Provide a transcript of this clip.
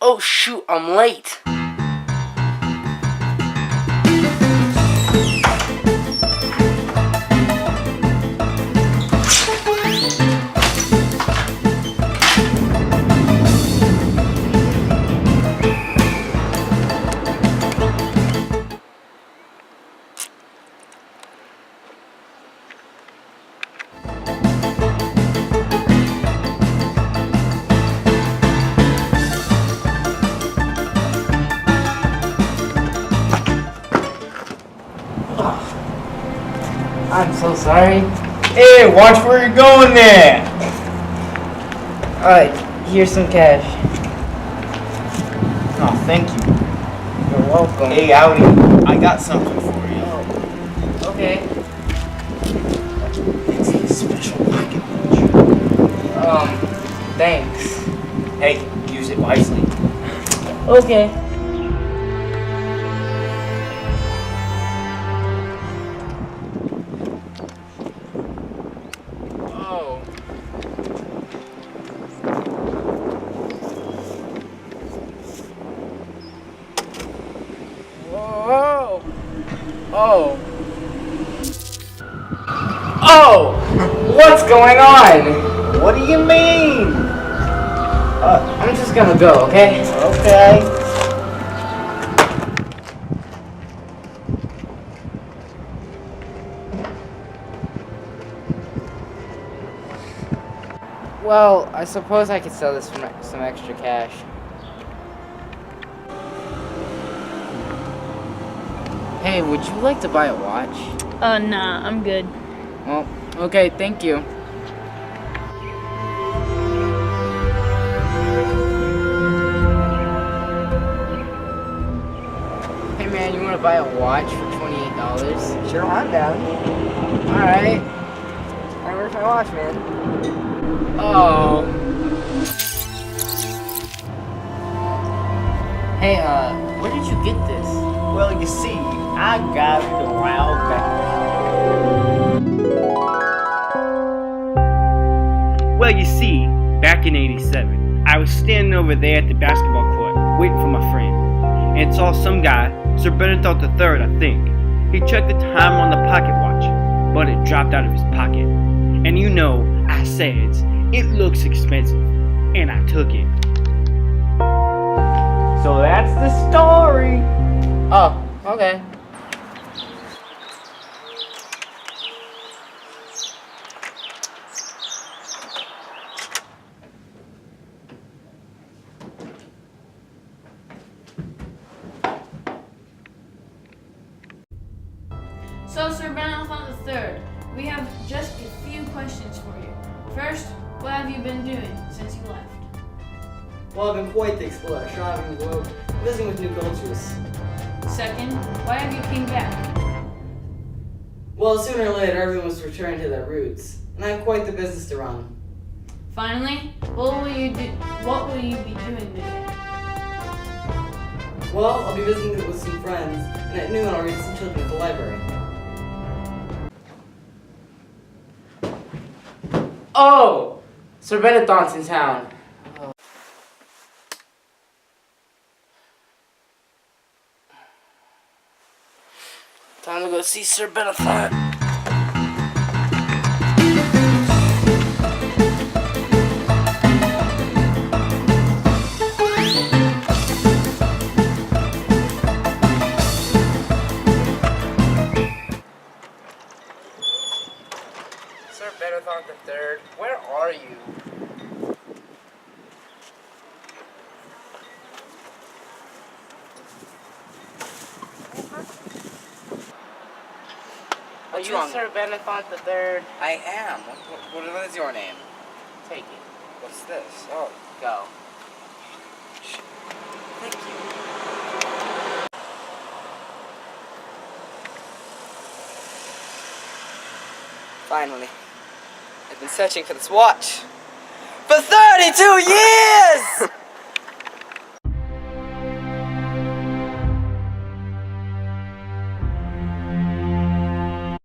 Oh shoot, I'm late. I'm so sorry. Hey, watch where you're going there. Alright, here's some cash. Oh, thank you. You're welcome. Hey, Audi, I got something for you. Oh, okay. It's a special pocket watch. Thanks. Hey, use it wisely. Okay. Oh. Whoa. Oh. Oh! What's going on? What do you mean? I'm just gonna go, okay? Okay. Well, I suppose I could sell this for some extra cash. Hey, would you like to buy a watch? Nah, I'm good. Well, okay, thank you. Hey man, you wanna buy a watch for $28? Sure, I'm down. Alright. Alright, where's my watch, man? Oh. Hey, where did you get this? Well, you see, I got it a while back. Well, you see, back in '87, I was standing over there at the basketball court, waiting for my friend. And saw some guy, Sir Benedict III, I think. He checked the time on the pocket watch, but it dropped out of his pocket. And you know, I said, it looks expensive, and I took it. So that's the story. Oh, okay. So, Sir Benedict III, we have just a few questions for you. First, what have you been doing since you left? Well, I've been quite the explorer, traveling the globe, visiting with new cultures. Second, why have you came back? Well, sooner or later, everyone must return to their roots, and I have quite the business to run. Finally, what will you be doing today? Well, I'll be visiting with some friends, and at noon I'll read some children at the library. Oh! Sir Benedict's in town. Time to go see Sir Benedict. Sir Benedict III, where are you? Are you wrong? Sir Benedict III? I am. What is your name? Take it. What's this? Oh, Go. thank you. Finally. I've been searching for this watch for 32 years!